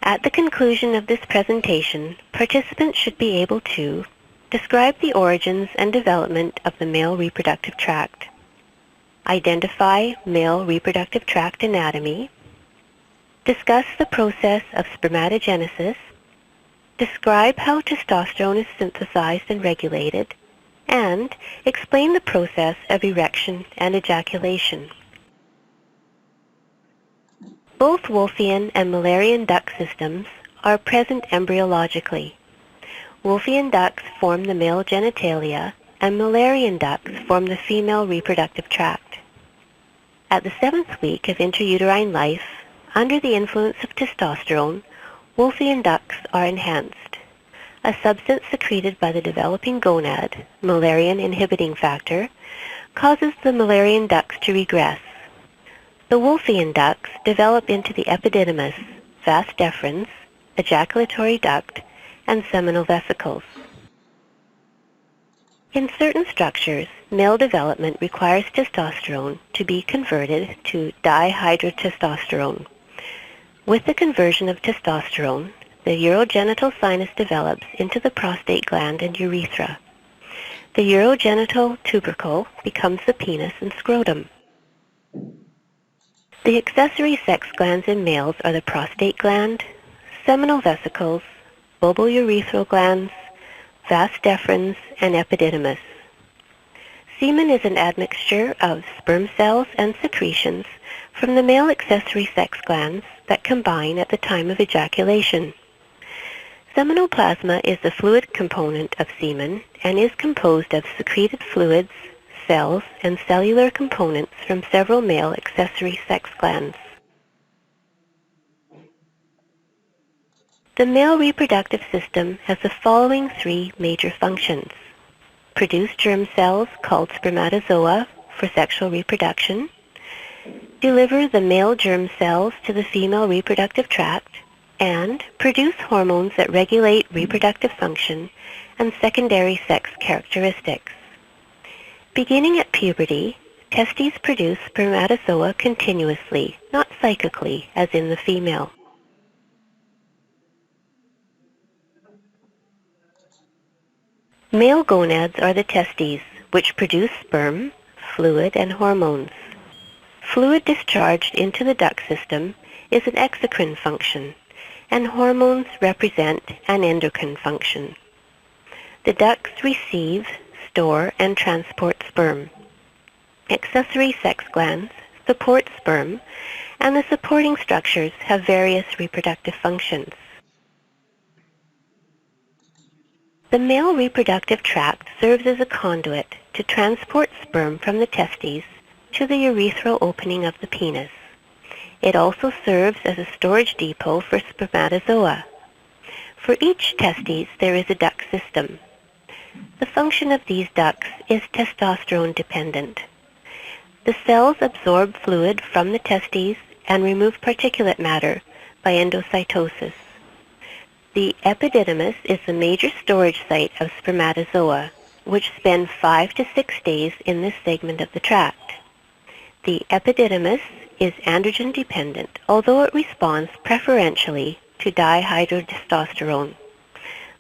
At the conclusion of this presentation, participants should be able to describe the origins and development of the male reproductive tract, identify male reproductive tract anatomy, discuss the process of spermatogenesis, describe how testosterone is synthesized and regulated, and explain the process of erection and ejaculation. Both Wolffian and Müllerian duct systems are present embryologically. Wolffian ducts form the male genitalia, and Müllerian ducts form the female reproductive tract. At the 7th week of intrauterine life, under the influence of testosterone, Wolffian ducts are enhanced. A substance secreted by the developing gonad, Müllerian inhibiting factor, causes the Müllerian ducts to regress. The Wolffian ducts develop into the epididymis, vas deferens, ejaculatory duct, and seminal vesicles. In certain structures, male development requires testosterone to be converted to dihydrotestosterone. With the conversion of testosterone, the urogenital sinus develops into the prostate gland and urethra. The urogenital tubercle becomes the penis and scrotum. The accessory sex glands in males are the prostate gland, seminal vesicles, bulbourethral glands, vas deferens, and epididymis. Semen is an admixture of sperm cells and secretions from the male accessory sex glands that combine at the time of ejaculation. Seminal plasma is the fluid component of semen and is composed of secreted fluids, cells, and cellular components from several male accessory sex glands. The male reproductive system has the following 3 major functions. Produce germ cells called spermatozoa for sexual reproduction, deliver the male germ cells to the female reproductive tract, and produce hormones that regulate reproductive function and secondary sex characteristics. Beginning at puberty, testes produce spermatozoa continuously, not cyclically, as in the female. Male gonads are the testes, which produce sperm, fluid, and hormones. Fluid discharged into the duct system is an exocrine function, and hormones represent an endocrine function. The ducts receive, store, and transport sperm. Accessory sex glands support sperm, and the supporting structures have various reproductive functions. The male reproductive tract serves as a conduit to transport sperm from the testes to the urethral opening of the penis. It also serves as a storage depot for spermatozoa. For each testes, there is a duct system. The function of these ducts is testosterone dependent. The cells absorb fluid from the testes and remove particulate matter by endocytosis. The epididymis is the major storage site of spermatozoa, which spend 5 to 6 days in this segment of the tract. The epididymis is androgen dependent, although it responds preferentially to dihydrotestosterone.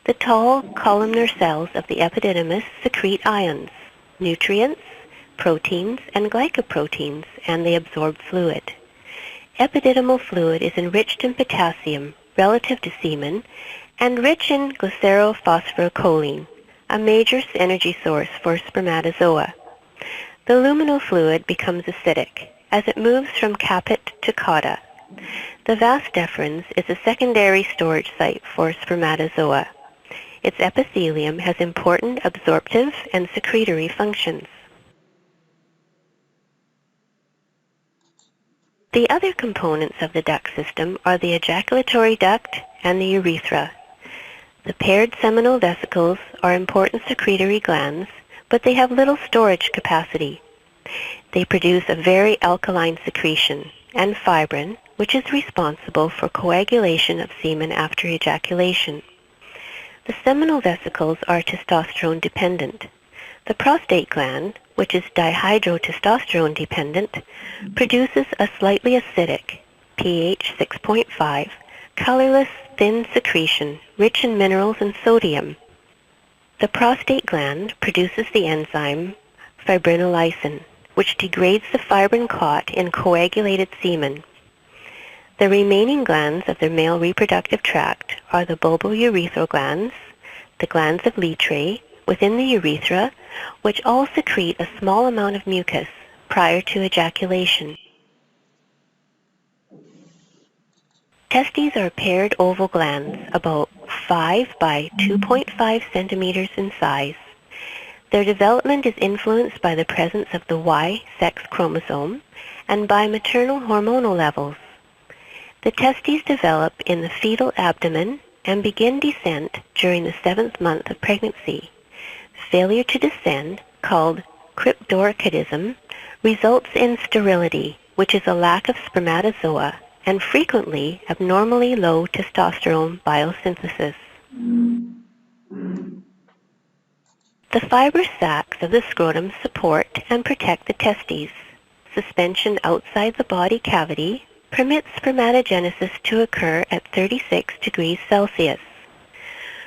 The tall columnar cells of the epididymis secrete ions, nutrients, proteins, and glycoproteins, and they absorb fluid. Epididymal fluid is enriched in potassium relative to semen and rich in glycerophosphorylcholine, a major energy source for spermatozoa. The luminal fluid becomes acidic as it moves from caput to cauda. The vas deferens is a secondary storage site for spermatozoa. Its epithelium has important absorptive and secretory functions. The other components of the duct system are the ejaculatory duct and the urethra. The paired seminal vesicles are important secretory glands, but they have little storage capacity. They produce a very alkaline secretion, and fibrin, which is responsible for coagulation of semen after ejaculation. The seminal vesicles are testosterone dependent. The prostate gland, which is dihydrotestosterone dependent, produces a slightly acidic, pH 6.5, colorless, thin secretion rich in minerals and sodium. The prostate gland produces the enzyme fibrinolysin, which degrades the fibrin clot in coagulated semen. The remaining glands of the male reproductive tract are the bulbourethral glands, the glands of Letrae within the urethra, which all secrete a small amount of mucus prior to ejaculation. Testes are paired oval glands about 5 by 2.5 centimeters in size. Their development is influenced by the presence of the Y sex chromosome and by maternal hormonal levels. The testes develop in the fetal abdomen and begin descent during the 7th month of pregnancy. Failure to descend, called cryptorchidism, results in sterility, which is a lack of spermatozoa, and frequently abnormally low testosterone biosynthesis. The fibrous sacs of the scrotum support and protect the testes. Suspension outside the body cavity permits spermatogenesis to occur at 36 degrees Celsius.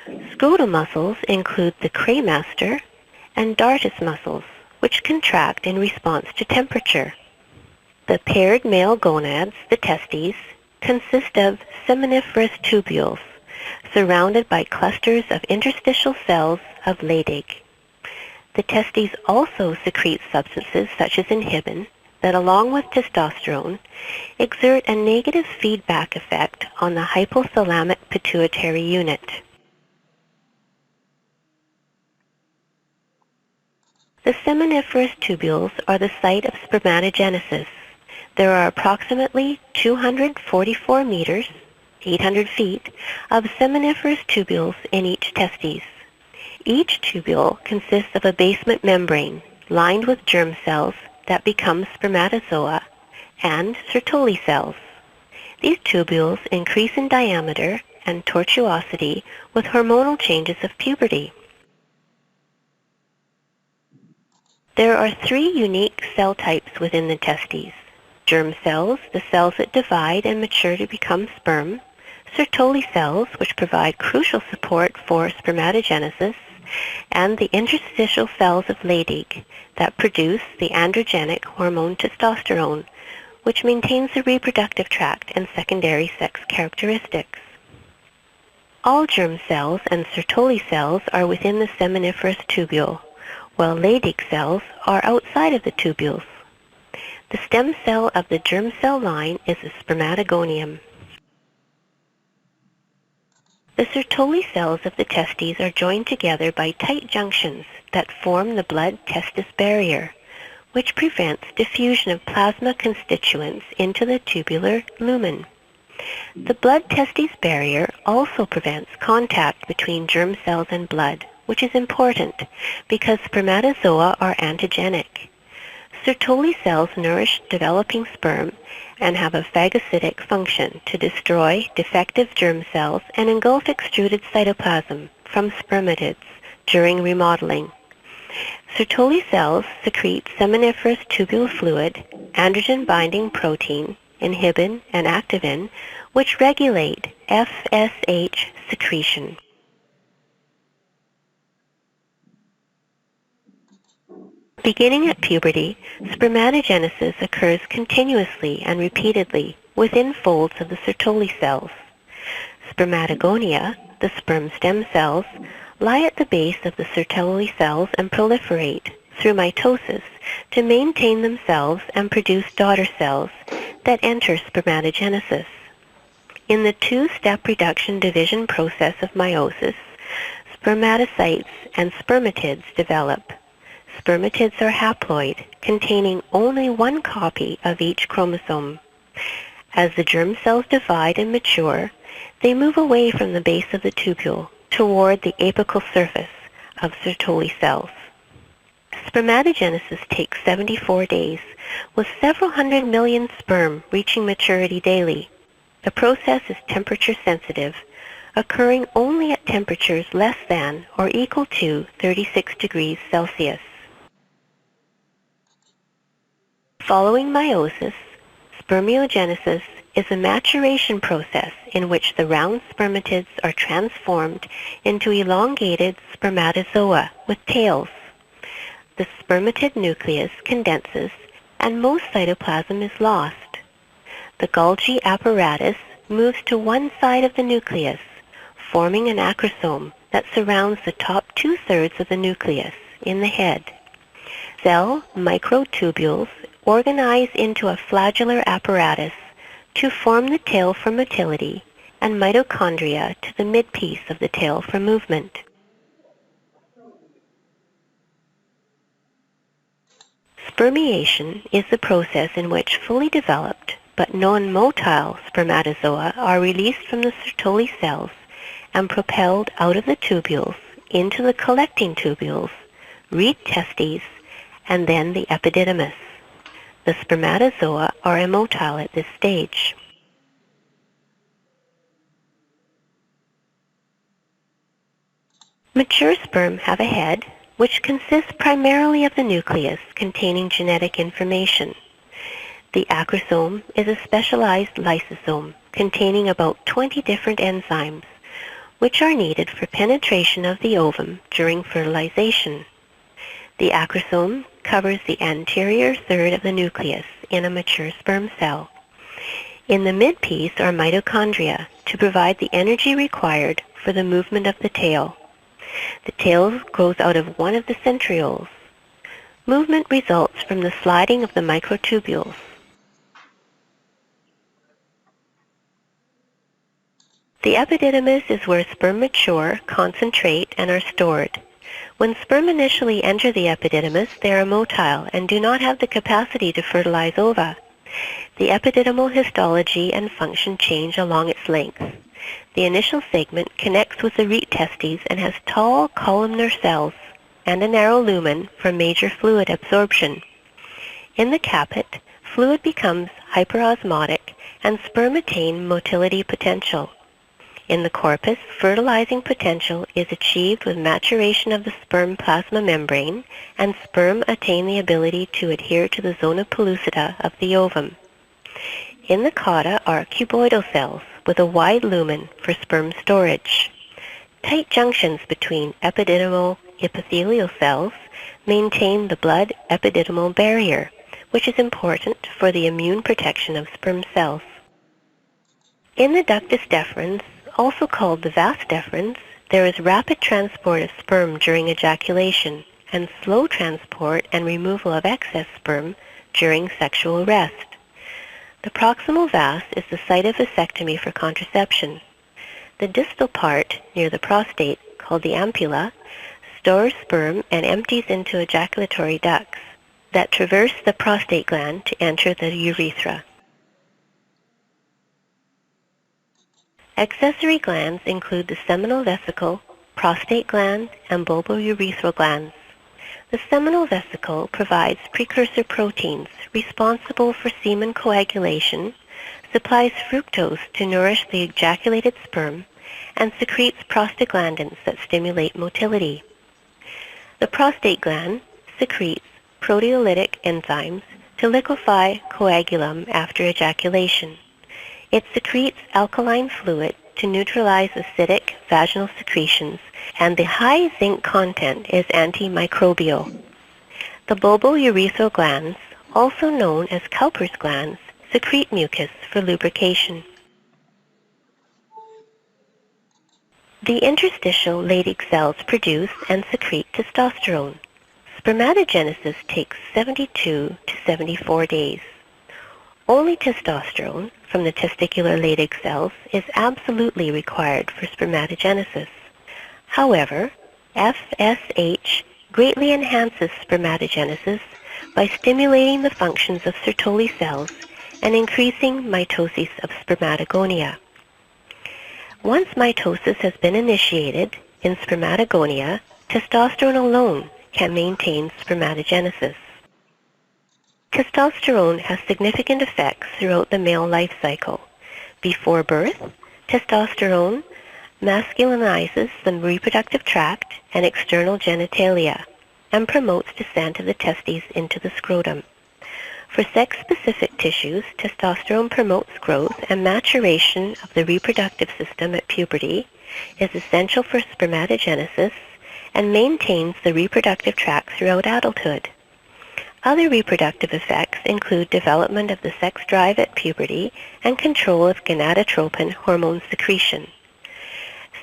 Scrotal muscles include the cremaster and dartus muscles, which contract in response to temperature. The paired male gonads, the testes, consist of seminiferous tubules, surrounded by clusters of interstitial cells of Leydig. The testes also secrete substances such as inhibin that, along with testosterone, exert a negative feedback effect on the hypothalamic pituitary unit. The seminiferous tubules are the site of spermatogenesis. There are approximately 244 meters, 800 feet, of seminiferous tubules in each testes. Each tubule consists of a basement membrane lined with germ cells that become spermatozoa and Sertoli cells. These tubules increase in diameter and tortuosity with hormonal changes of puberty. There are 3 unique cell types within the testes: germ cells, the cells that divide and mature to become sperm; Sertoli cells, which provide crucial support for spermatogenesis; and the interstitial cells of Leydig that produce the androgenic hormone testosterone, which maintains the reproductive tract and secondary sex characteristics. All germ cells and Sertoli cells are within the seminiferous tubule, while Leydig cells are outside of the tubules. The stem cell of the germ cell line is a spermatogonium. The Sertoli cells of the testes are joined together by tight junctions that form the blood-testis barrier, which prevents diffusion of plasma constituents into the tubular lumen. The blood-testis barrier also prevents contact between germ cells and blood, which is important because spermatozoa are antigenic. Sertoli cells nourish developing sperm and have a phagocytic function to destroy defective germ cells and engulf extruded cytoplasm from spermatids during remodeling. Sertoli cells secrete seminiferous tubule fluid, androgen-binding protein, inhibin, and activin, which regulate FSH secretion. Beginning at puberty, spermatogenesis occurs continuously and repeatedly within folds of the Sertoli cells. Spermatogonia, the sperm stem cells, lie at the base of the Sertoli cells and proliferate through mitosis to maintain themselves and produce daughter cells that enter spermatogenesis. In the 2-step reduction division process of meiosis, spermatocytes and spermatids develop. Spermatids are haploid, containing only 1 copy of each chromosome. As the germ cells divide and mature, they move away from the base of the tubule toward the apical surface of Sertoli cells. Spermatogenesis takes 74 days, with several hundred million sperm reaching maturity daily. The process is temperature sensitive, occurring only at temperatures less than or equal to 36 degrees Celsius. Following meiosis, spermiogenesis is a maturation process in which the round spermatids are transformed into elongated spermatozoa with tails. The spermatid nucleus condenses and most cytoplasm is lost. The Golgi apparatus moves to one side of the nucleus, forming an acrosome that surrounds the top two-thirds of the nucleus in the head. Cell microtubules organize into a flagellar apparatus to form the tail for motility and mitochondria to the midpiece of the tail for movement. Spermiation is the process in which fully developed but non-motile spermatozoa are released from the Sertoli cells and propelled out of the tubules into the collecting tubules, reed testes, and then the epididymis. The spermatozoa are immotile at this stage. Mature sperm have a head, which consists primarily of the nucleus containing genetic information. The acrosome is a specialized lysosome containing about 20 different enzymes, which are needed for penetration of the ovum during fertilization. The acrosome covers the anterior third of the nucleus in a mature sperm cell. In the midpiece are mitochondria to provide the energy required for the movement of the tail. The tail grows out of one of the centrioles. Movement results from the sliding of the microtubules. The epididymis is where sperm mature, concentrate, and are stored. When sperm initially enter the epididymis, they are motile and do not have the capacity to fertilize ova. The epididymal histology and function change along its length. The initial segment connects with the reed testes and has tall columnar cells and a narrow lumen for major fluid absorption. In the caput, fluid becomes hyperosmotic and sperm attain motility potential. In the corpus, fertilizing potential is achieved with maturation of the sperm plasma membrane, and sperm attain the ability to adhere to the zona pellucida of the ovum. In the cauda are cuboidal cells with a wide lumen for sperm storage. Tight junctions between epididymal epithelial cells maintain the blood epididymal barrier, which is important for the immune protection of sperm cells. In the ductus deferens, also called the vas deferens, there is rapid transport of sperm during ejaculation and slow transport and removal of excess sperm during sexual rest. The proximal vas is the site of vasectomy for contraception. The distal part, near the prostate, called the ampulla, stores sperm and empties into ejaculatory ducts that traverse the prostate gland to enter the urethra. Accessory glands include the seminal vesicle, prostate gland, and bulbourethral glands. The seminal vesicle provides precursor proteins responsible for semen coagulation, supplies fructose to nourish the ejaculated sperm, and secretes prostaglandins that stimulate motility. The prostate gland secretes proteolytic enzymes to liquefy coagulum after ejaculation. It secretes alkaline fluid to neutralize acidic vaginal secretions, and the high zinc content is antimicrobial. The bulbourethral glands, also known as Cowper's glands, secrete mucus for lubrication. The interstitial Leydig cells produce and secrete testosterone. Spermatogenesis takes 72 to 74 days. Only testosterone from the testicular Leydig cells is absolutely required for spermatogenesis. However, FSH greatly enhances spermatogenesis by stimulating the functions of Sertoli cells and increasing mitosis of spermatogonia. Once mitosis has been initiated in spermatogonia, testosterone alone can maintain spermatogenesis. Testosterone has significant effects throughout the male life cycle. Before birth, testosterone masculinizes the reproductive tract and external genitalia and promotes descent of the testes into the scrotum. For sex-specific tissues, testosterone promotes growth and maturation of the reproductive system at puberty, is essential for spermatogenesis, and maintains the reproductive tract throughout adulthood. Other reproductive effects include development of the sex drive at puberty and control of gonadotropin hormone secretion.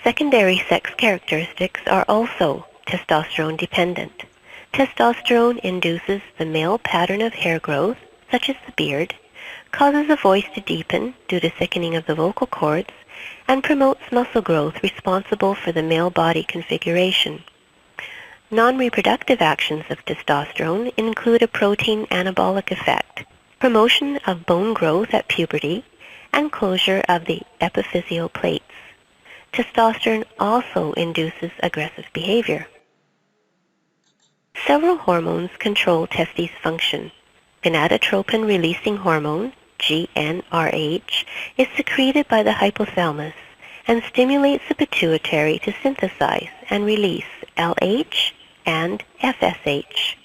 Secondary sex characteristics are also testosterone dependent. Testosterone induces the male pattern of hair growth, such as the beard, causes the voice to deepen due to thickening of the vocal cords, and promotes muscle growth responsible for the male body configuration. Non-reproductive actions of testosterone include a protein anabolic effect, promotion of bone growth at puberty, and closure of the epiphyseal plates. Testosterone also induces aggressive behavior. Several hormones control testes function. Gonadotropin-releasing hormone, GnRH, is secreted by the hypothalamus and stimulates the pituitary to synthesize and release LH and FSH.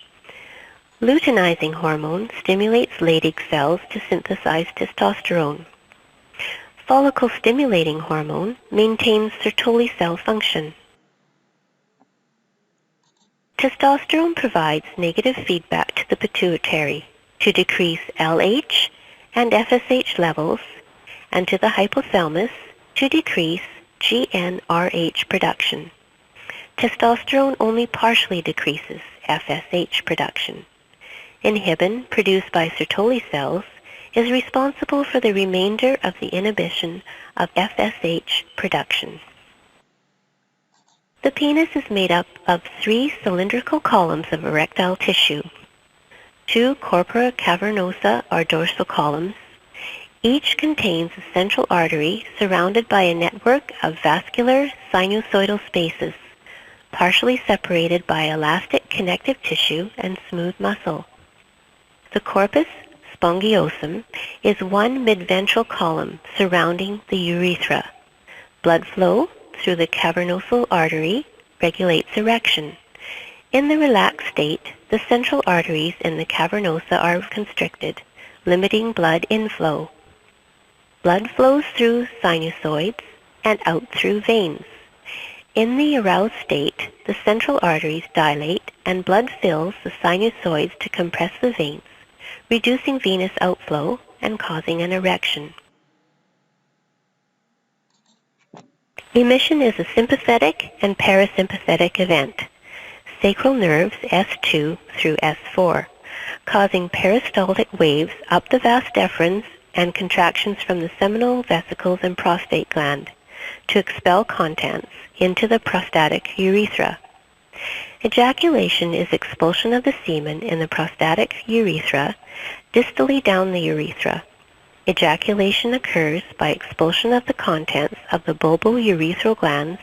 Luteinizing hormone stimulates Leydig cells to synthesize testosterone. Follicle-stimulating hormone maintains Sertoli cell function. Testosterone provides negative feedback to the pituitary to decrease LH and FSH levels, and to the hypothalamus to decrease GnRH production. Testosterone only partially decreases FSH production. Inhibin, produced by Sertoli cells, is responsible for the remainder of the inhibition of FSH production. The penis is made up of 3 cylindrical columns of erectile tissue. 2 corpora cavernosa or dorsal columns. Each contains a central artery surrounded by a network of vascular sinusoidal spaces, partially separated by elastic connective tissue and smooth muscle. The corpus spongiosum is one midventral column surrounding the urethra. Blood flow through the cavernosal artery regulates erection. In the relaxed state, the central arteries in the cavernosa are constricted, limiting blood inflow. Blood flows through sinusoids and out through veins. In the aroused state, the central arteries dilate and blood fills the sinusoids to compress the veins, reducing venous outflow and causing an erection. Emission is a sympathetic and parasympathetic event. Sacral nerves S2 through S4, causing peristaltic waves up the vas deferens and contractions from the seminal vesicles and prostate gland to expel contents into the prostatic urethra. Ejaculation is expulsion of the semen in the prostatic urethra distally down the urethra. Ejaculation occurs by expulsion of the contents of the bulbourethral glands,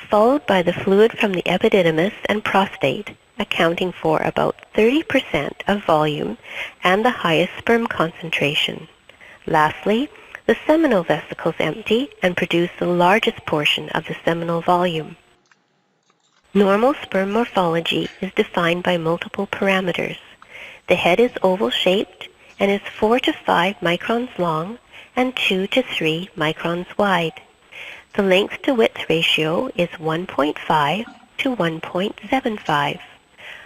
followed by the fluid from the epididymis and prostate, accounting for about 30% of volume and the highest sperm concentration. Lastly, the seminal vesicles empty and produce the largest portion of the seminal volume. Normal sperm morphology is defined by multiple parameters. The head is oval-shaped and is 4 to 5 microns long and 2 to 3 microns wide. The length to width ratio is 1.5 to 1.75.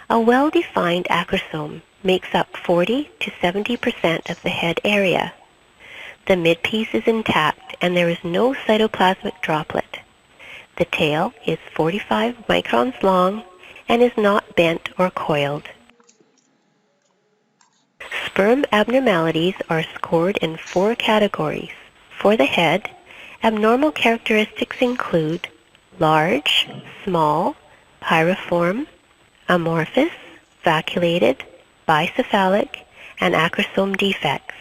A well-defined acrosome makes up 40 to 70% of the head area. The midpiece is intact and there is no cytoplasmic droplet. The tail is 45 microns long and is not bent or coiled. Sperm abnormalities are scored in 4 categories. For the head, abnormal characteristics include large, small, pyriform, amorphous, vacuolated, bicephalic, and acrosome defects.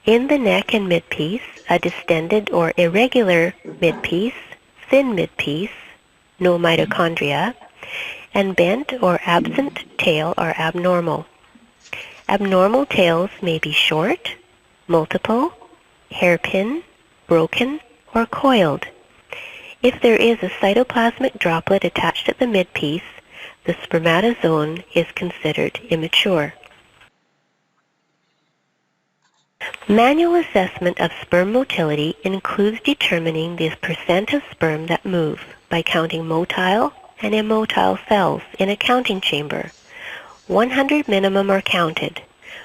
In the neck and midpiece, a distended or irregular midpiece, thin midpiece, no mitochondria, and bent or absent tail are abnormal. Abnormal tails may be short, multiple, hairpin, broken, or coiled. If there is a cytoplasmic droplet attached at the midpiece, the spermatozoon is considered immature. Manual assessment of sperm motility includes determining the percent of sperm that move by counting motile and immotile cells in a counting chamber. 100 minimum are counted.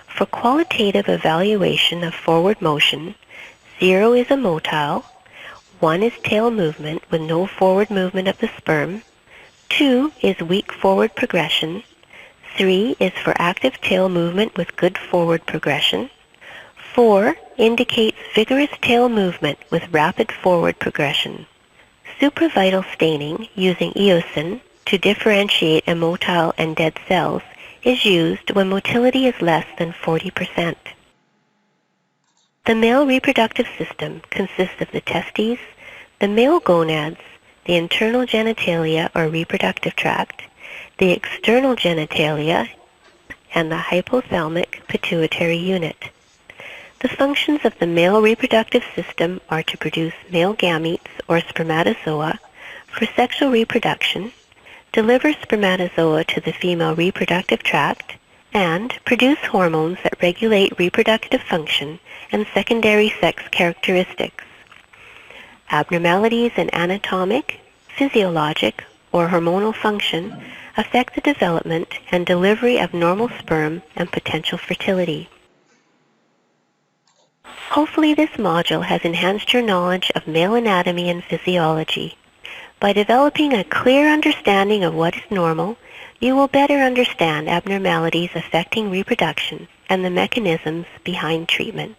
For qualitative evaluation of forward motion, 0 is immotile, 1 is tail movement with no forward movement of the sperm, 2 is weak forward progression, 3 is for active tail movement with good forward progression, 4 indicates vigorous tail movement with rapid forward progression. Supravital staining using eosin to differentiate immotile and dead cells is used when motility is less than 40%. The male reproductive system consists of the testes, the male gonads, the internal genitalia or reproductive tract, the external genitalia, and the hypothalamic pituitary unit. The functions of the male reproductive system are to produce male gametes or spermatozoa for sexual reproduction, deliver spermatozoa to the female reproductive tract, and produce hormones that regulate reproductive function and secondary sex characteristics. Abnormalities in anatomic, physiologic, or hormonal function affect the development and delivery of normal sperm and potential fertility. Hopefully this module has enhanced your knowledge of male anatomy and physiology. By developing a clear understanding of what is normal, you will better understand abnormalities affecting reproduction and the mechanisms behind treatment.